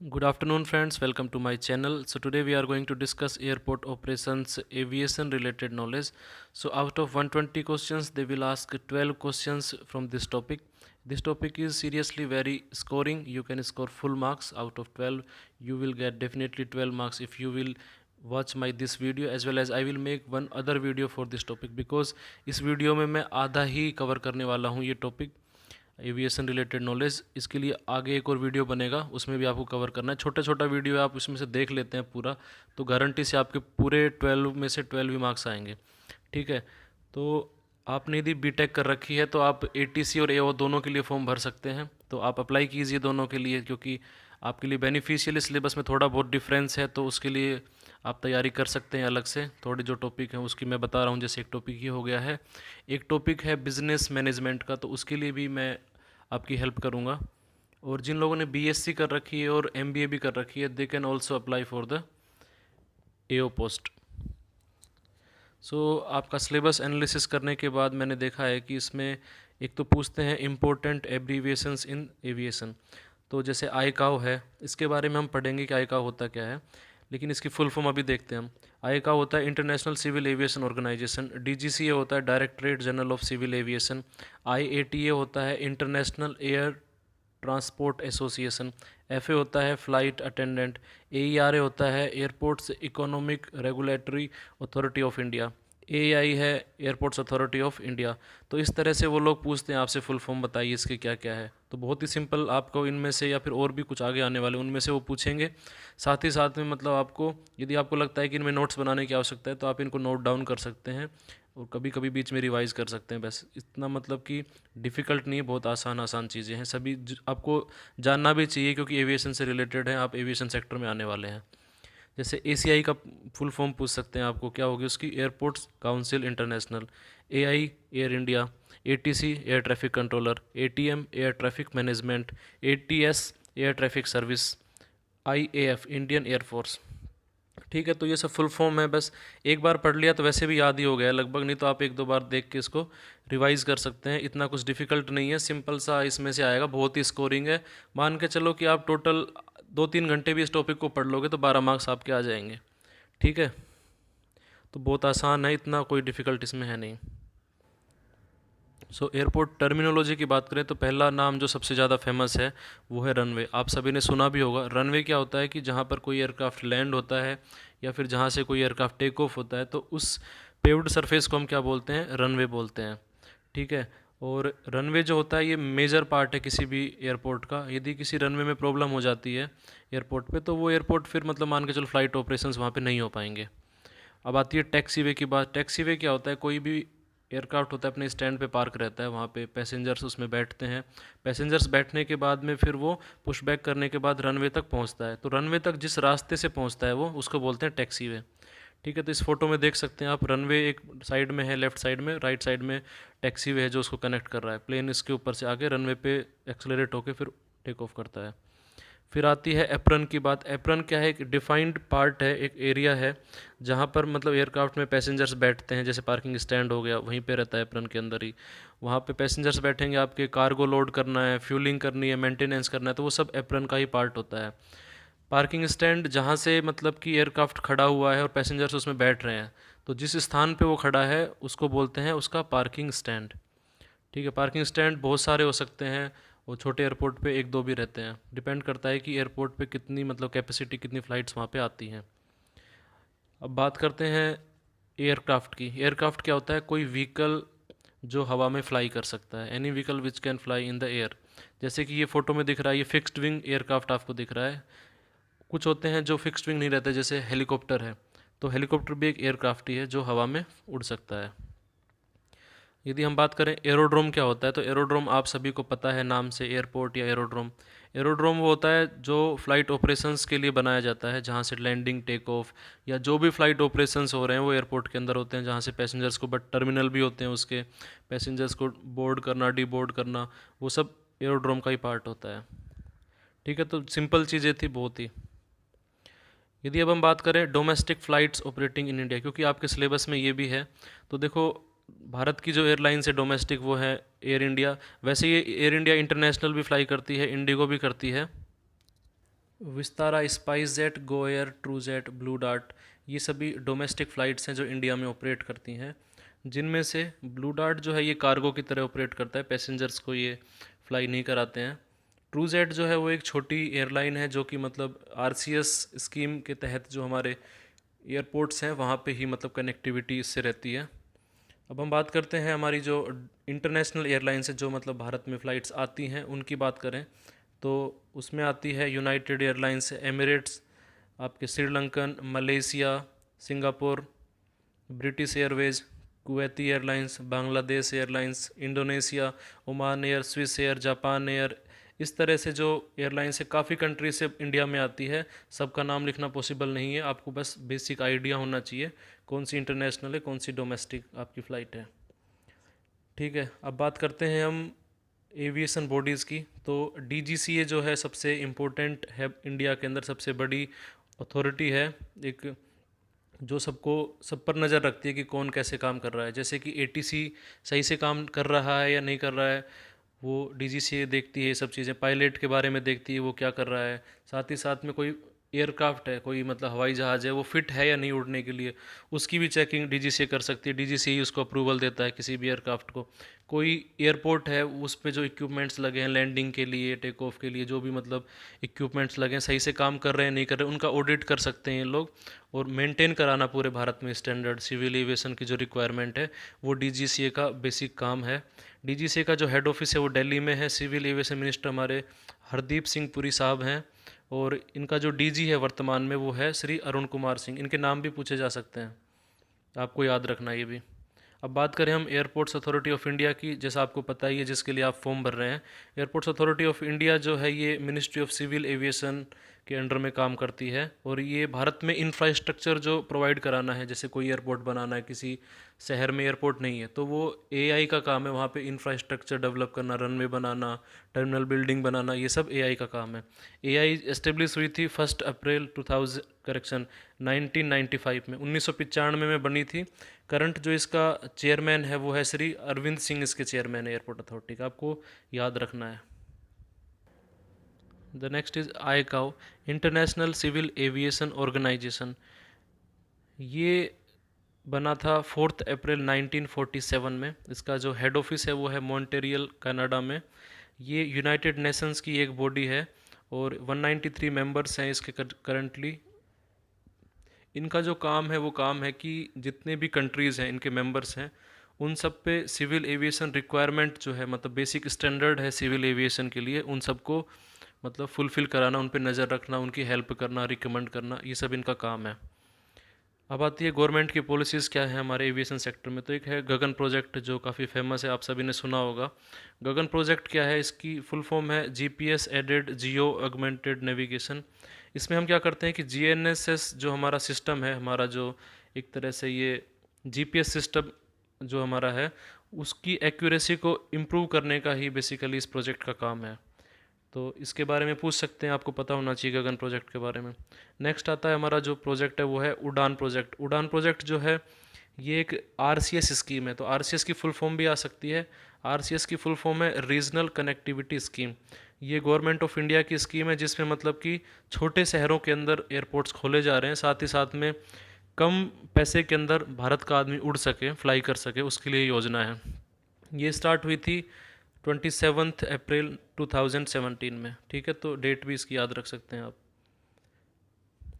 Good afternoon, friends. Welcome to my channel. So today we are going to discuss airport operations, aviation related knowledge. So out of 120 questions, they will ask 12 questions from this topic. This topic is seriously very scoring. You can score full marks out of 12. You will get definitely 12 marks if you will watch my this video, as well as I will make one other video for this topic, because इस video में मैं आधा ही cover करने वाला हूँ ये topic aviation related knowledge. इसके लिए आगे एक और वीडियो बनेगा, उसमें भी आपको कवर करना है। छोटा छोटा वीडियो आप उसमें से देख लेते हैं पूरा, तो गारंटी से आपके पूरे 12 में से 12 ही मार्क्स आएंगे। ठीक है, तो आपने यदि बीटेक कर रखी है तो आप एटीसी और एओ दोनों के लिए फॉर्म भर सकते हैं, तो आप अप्लाई कीजिए दोनों के लिए, क्योंकि आपके लिए बेनिफिशियल सिलेबस में थोड़ा बहुत डिफरेंस है, तो उसके लिए आप तैयारी कर सकते हैं अलग से। थोड़े जो टॉपिक हैं उसकी मैं बता रहा हूँ, जैसे एक टॉपिक ये हो गया है, एक टॉपिक है बिजनेस मैनेजमेंट का, तो उसके लिए भी मैं आपकी हेल्प करूँगा। और जिन लोगों ने बीएससी कर रखी है और एमबीए भी कर रखी है, they can also apply for the AO post. So आपका सिलेबस एनालिसिस करने के बाद मैंने देखा है कि इसमें एक तो पूछते हैं इम्पोर्टेंट एब्रीविएशंस इन एविएशन। तो जैसे आईकाओ है, इसके बारे में हम पढ़ेंगे कि आईकाओ होता क्या है, लेकिन इसकी फुल फॉर्म अभी देखते हैं हम। आईकाओ होता है international civil aviation organization. DGCA होता है directorate general of civil aviation. IATA होता है international air transport association. FA होता है फ्लाइट अटेंडेंट। एईआरए होता है airports economic regulatory authority of India. AI है एयरपोर्ट्स अथॉरिटी ऑफ इंडिया। तो इस तरह से वो लोग पूछते हैं आपसे फुल फॉर्म बताइए इसके क्या क्या है, तो बहुत ही सिंपल आपको इनमें से, या फिर और भी कुछ आगे आने वाले उनमें से वो पूछेंगे। साथ ही साथ में मतलब आपको, यदि आपको लगता है कि इनमें नोट्स बनाने की आवश्यकता है, तो आप इनको नोट डाउन कर सकते हैं और कभी कभी बीच में रिवाइज कर सकते हैं। बस इतना, मतलब कि डिफ़िकल्ट नहीं है, बहुत आसान आसान चीज़ें हैं, सभी आपको जानना भी चाहिए, क्योंकि एविएशन से रिलेटेड है, आप एविएशन सेक्टर में आने वाले हैं। जैसे एसीआई का फुल फॉर्म पूछ सकते हैं आपको, क्या होगी उसकी, airports council international. AI air India. ATC air traffic controller. ATM air traffic management. ATS air traffic service. IAF Indian air force. ठीक है, तो ये सब फुल फॉर्म है, बस एक बार पढ़ लिया तो वैसे भी याद ही हो गया लगभग, नहीं तो आप एक दो बार देख के इसको रिवाइज कर सकते हैं। इतना कुछ डिफिकल्ट नहीं है, सिंपल सा इसमें से आएगा, बहुत ही स्कोरिंग है। मान के चलो कि आप टोटल 2-3 घंटे भी इस टॉपिक को पढ़ लोगे तो 12 मार्क्स आपके आ जाएंगे। ठीक है, तो बहुत आसान है, इतना कोई डिफ़िकल्ट इसमें है नहीं। एयरपोर्ट टर्मिनोलॉजी की बात करें तो पहला नाम जो सबसे ज़्यादा फेमस है वो है रनवे। आप सभी ने सुना भी होगा। रनवे क्या होता है कि जहाँ पर कोई एयरक्राफ्ट लैंड होता है या फिर जहाँ से कोई एयरक्राफ्ट टेक ऑफ होता है, तो उस पेव्ड सरफेस को हम क्या बोलते हैं, रनवे बोलते हैं। ठीक है, और रनवे जो होता है ये मेजर पार्ट है किसी भी एयरपोर्ट का। यदि किसी रनवे में प्रॉब्लम हो जाती है एयरपोर्ट पे, तो वो एयरपोर्ट फिर मतलब मान के चलो फ्लाइट ऑपरेशंस वहाँ पे नहीं हो पाएंगे। अब आती है टैक्सीवे की बात। टैक्सीवे क्या होता है, कोई भी एयरक्राफ्ट होता है अपने स्टैंड पे पार्क रहता है, वहाँ पे पैसेंजर्स उसमें बैठते हैं। पैसेंजर्स बैठने के बाद में फिर वो पुश बैक करने के बाद रनवे तक पहुँचता है, तो रनवे तक जिस रास्ते से पहुँचता है वो उसको बोलते हैं टैक्सीवे। ठीक है, तो इस फोटो में देख सकते हैं आप, रनवे एक साइड में है, लेफ्ट साइड में, राइट साइड में टैक्सीवे है जो उसको कनेक्ट कर रहा है। प्लेन इसके ऊपर से आके रनवे पे एक्सेलरेट होकर फिर टेक ऑफ करता है। फिर आती है एप्रन की बात। एप्रन क्या है, एक डिफाइंड पार्ट है, एक एरिया है जहाँ पर मतलब एयरक्राफ्ट में पैसेंजर्स बैठते हैं। जैसे पार्किंग स्टैंड हो गया, वहीं पे रहता है एप्रन के अंदर ही। वहाँ पे पैसेंजर्स बैठेंगे, आपके कार्गो लोड करना है, फ्यूलिंग करनी है, मेंटेनेंस करना है, तो वो सब एप्रन का ही पार्ट होता है। पार्किंग स्टैंड जहाँ से मतलब कि एयरक्राफ्ट खड़ा हुआ है और पैसेंजर्स उसमें बैठ रहे हैं, तो जिस स्थान पे वो खड़ा है उसको बोलते हैं उसका पार्किंग स्टैंड। ठीक है, पार्किंग स्टैंड बहुत सारे हो सकते हैं, और छोटे एयरपोर्ट पे एक दो भी रहते हैं, डिपेंड करता है कि एयरपोर्ट पे कितनी मतलब कैपेसिटी, कितनी फ़्लाइट्स वहाँ पे आती हैं। अब बात करते हैं एयरक्राफ्ट की। एयरक्राफ्ट क्या होता है, कोई व्हीकल जो हवा में फ्लाई कर सकता है, any vehicle which can fly in the air. जैसे कि ये फोटो में दिख रहा है, ये फिक्स्ड विंग एयरक्राफ्ट आपको दिख रहा है। कुछ होते हैं जो फिक्स्ड विंग नहीं रहते, जैसे हेलीकॉप्टर है, तो हेलीकॉप्टर भी एक एयरक्राफ्ट ही है जो हवा में उड़ सकता है। यदि हम बात करें एरोड्रोम क्या होता है, तो एरोड्रोम आप सभी को पता है नाम से, एयरपोर्ट या एरोड्रोम। एरोड्रोम वो होता है जो फ्लाइट ऑपरेशंस के लिए बनाया जाता है, जहाँ से लैंडिंग, टेक ऑफ या जो भी फ्लाइट ऑपरेशंस हो रहे हैं वो एयरपोर्ट के अंदर होते हैं, जहाँ से पैसेंजर्स को, बट टर्मिनल भी होते हैं उसके, पैसेंजर्स को बोर्ड करना, डी बोर्ड करना, वो सब एरोड्रोम का ही पार्ट होता है। ठीक है, तो सिंपल चीज़ें थी बहुत ही। यदि अब हम बात करें domestic flights operating in India, क्योंकि आपके सिलेबस में ये भी है, तो देखो भारत की जो एयरलाइंस है डोमेस्टिक वो है एयर इंडिया। वैसे ये एयर इंडिया इंटरनेशनल भी फ्लाई करती है, इंडिगो भी करती है। Vistara, spice jet, Go Air, true jet, blue dart, ये सभी डोमेस्टिक फ़्लाइट्स हैं जो इंडिया में ऑपरेट करती हैं। जिनमें से ब्लू डार्ट जो है ये कार्गो की तरह ऑपरेट करता है, पैसेंजर्स को ये फ्लाई नहीं कराते हैं। ट्रू जेट जो है वो एक छोटी एयरलाइन है जो कि मतलब आरसीएस स्कीम के तहत जो हमारे एयरपोर्ट्स हैं वहाँ पे ही मतलब कनेक्टिविटी इससे रहती है। अब हम बात करते हैं हमारी जो इंटरनेशनल एयरलाइंस है जो मतलब भारत में फ़्लाइट्स आती हैं उनकी बात करें तो उसमें आती है यूनाइटेड एयरलाइंस, एमिरेट्स, आपके Sri Lankan, Malaysia, Singapore, British Airways, Kuwaiti airlines, Bangladesh airlines, Indonesia, Oman air, Swiss air, Japan air. इस तरह से जो एयरलाइंस है काफ़ी कंट्री से इंडिया में आती है। सबका नाम लिखना पॉसिबल नहीं है, आपको बस बेसिक आइडिया होना चाहिए कौन सी इंटरनेशनल है कौन सी डोमेस्टिक आपकी फ़्लाइट है। ठीक है, अब बात करते हैं हम एविएशन बॉडीज़ की। तो डीजीसीए जो है सबसे इम्पोर्टेंट है, इंडिया के अंदर सबसे बड़ी अथॉरिटी है, एक जो सब पर नज़र रखती है कि कौन कैसे काम कर रहा है। जैसे कि एटीसी सही से काम कर रहा है या नहीं कर रहा है, वो डीजीसीए देखती है। ये सब चीज़ें पायलट के बारे में देखती है वो क्या कर रहा है। साथ ही साथ में कोई एयरक्राफ्ट है, कोई मतलब हवाई जहाज़ है, वो फिट है या नहीं उड़ने के लिए, उसकी भी चेकिंग डीजीसीए कर सकती है। डीजीसीए उसको अप्रूवल देता है किसी भी एयरक्राफ्ट को। कोई एयरपोर्ट है उस पे जो इक्विपमेंट्स लगे हैं लैंडिंग के लिए, टेक ऑफ के लिए, जो भी मतलब इक्विपमेंट्स लगे हैं सही से काम कर रहे हैं नहीं कर रहे, उनका ऑडिट कर सकते हैं ये लोग। और मेंटेन कराना पूरे भारत में स्टैंडर्ड सिविल एविएशन की जो रिक्वायरमेंट है वो डीजीसीए का बेसिक काम है। डीजीसीए का जो हेड ऑफिस है वो दिल्ली में है। सिविल एविएशन मिनिस्टर हमारे हरदीप सिंह पुरी साहब हैं। और इनका जो डीजी है वर्तमान में वो है श्री अरुण कुमार सिंह। इनके नाम भी पूछे जा सकते हैं, आपको याद रखना ये भी। अब बात करें हम एयरपोर्ट्स अथॉरिटी ऑफ इंडिया की, जैसा आपको पता ही है जिसके लिए आप फॉर्म भर रहे हैं। एयरपोर्ट्स अथॉरिटी ऑफ इंडिया जो है ये मिनिस्ट्री ऑफ सिविल एविएशन के अंडर में काम करती है। और ये भारत में इंफ्रास्ट्रक्चर जो प्रोवाइड कराना है, जैसे कोई एयरपोर्ट बनाना है, किसी शहर में एयरपोर्ट नहीं है तो वो एआई का काम है वहाँ पे इंफ्रास्ट्रक्चर डेवलप करना, रनवे बनाना, टर्मिनल बिल्डिंग बनाना, ये सब एआई का काम है। एआई एस्टेब्लिश हुई थी 1 अप्रैल 2000 करेक्शन 1995 में, 1995 में बनी थी। करंट जो इसका चेयरमैन है वो है श्री अरविंद सिंह, इसके चेयरमैन है एयरपोर्ट अथॉरिटी का, आपको याद रखना है। The next is ICAO, international civil aviation organization. ये बना था 4 अप्रैल 1947 में। इसका जो हेड ऑफिस है वो है मॉन्ट्रियल कनाडा में। ये यूनाइटेड नेशंस की एक बॉडी है और 193 मेंबर्स हैं इसके करंटली। इनका जो काम है वो काम है कि जितने भी कंट्रीज़ हैं इनके मेंबर्स हैं उन सब पे सिविल एविएशन रिक्वायरमेंट जो है, मतलब बेसिक स्टैंडर्ड है सिविल एविएशन के लिए, उन सबको मतलब फुलफ़िल कराना, उन पे नज़र रखना, उनकी हेल्प करना, रिकमेंड करना, ये सब इनका काम है। अब आती है गवर्नमेंट की पॉलिसीज़ क्या है हमारे एविएशन सेक्टर में। तो एक है गगन प्रोजेक्ट जो काफ़ी फेमस है, आप सभी ने सुना होगा। गगन प्रोजेक्ट क्या है, इसकी फुल फॉर्म है GPS aided geo augmented navigation. इसमें हम क्या करते हैं कि जीएनएसएस जो हमारा सिस्टम है, हमारा जो एक तरह से ये जीपीएस सिस्टम जो हमारा है उसकी एक्यूरेसी को इम्प्रूव करने का ही बेसिकली इस प्रोजेक्ट का काम है। तो इसके बारे में पूछ सकते हैं, आपको पता होना चाहिए गगन प्रोजेक्ट के बारे में। नेक्स्ट आता है हमारा जो प्रोजेक्ट है वो है उड़ान प्रोजेक्ट। उड़ान प्रोजेक्ट जो है ये एक आरसीएस स्कीम है। तो आरसीएस की फुल फॉर्म भी आ सकती है। आरसीएस की फुल फॉर्म है रीजनल कनेक्टिविटी स्कीम। ये गवर्नमेंट ऑफ इंडिया की स्कीम है जिसमें मतलब कि छोटे शहरों के अंदर एयरपोर्ट्स खोले जा रहे हैं, साथ ही साथ में कम पैसे के अंदर भारत का आदमी उड़ सके, फ्लाई कर सके, उसके लिए योजना है। ये स्टार्ट हुई थी 27 अप्रैल 2017 में। ठीक है, तो डेट भी इसकी याद रख सकते हैं आप।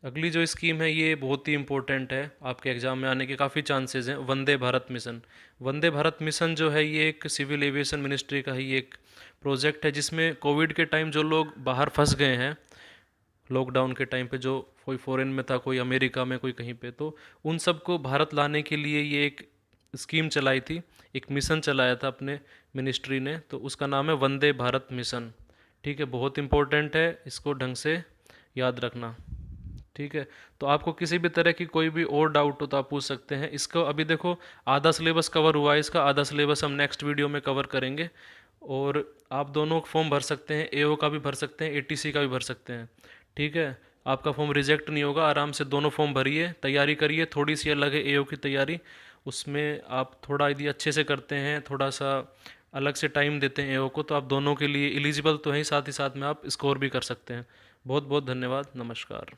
अगली जो स्कीम है ये बहुत ही इंपॉर्टेंट है, आपके एग्जाम में आने के काफ़ी चांसेस हैं। वंदे भारत मिशन। वंदे भारत मिशन जो है ये एक सिविल एविएशन मिनिस्ट्री का ही एक प्रोजेक्ट है जिसमें कोविड के टाइम जो लोग बाहर फंस गए हैं, लॉकडाउन के टाइम पे, जो कोई फॉरेन में था, कोई अमेरिका में, कोई कहीं पे, तो उन सबको भारत लाने के लिए ये एक स्कीम चलाई थी, एक मिशन चलाया था अपने मिनिस्ट्री ने। तो उसका नाम है वंदे भारत मिशन। ठीक है, बहुत इंपॉर्टेंट है, इसको ढंग से याद रखना। ठीक है, तो आपको किसी भी तरह की कोई भी और डाउट हो तो आप पूछ सकते हैं। इसको अभी देखो आधा सिलेबस कवर हुआ है, इसका आधा सिलेबस हम नेक्स्ट वीडियो में कवर करेंगे। और आप दोनों फॉर्म भर सकते हैं, एओ का भी भर सकते हैं, एटीसी का भी भर सकते हैं। ठीक है, आपका फॉर्म रिजेक्ट नहीं होगा, आराम से दोनों फॉर्म भरिए, तैयारी करिए। थोड़ी सी अलग है एओ की तैयारी, उसमें आप थोड़ा यदि अच्छे से करते हैं, थोड़ा सा अलग से टाइम देते हैं एओ को, तो आप दोनों के लिए एलिजिबल तो हैं ही, साथ में आप स्कोर भी कर सकते हैं। बहुत बहुत धन्यवाद, नमस्कार।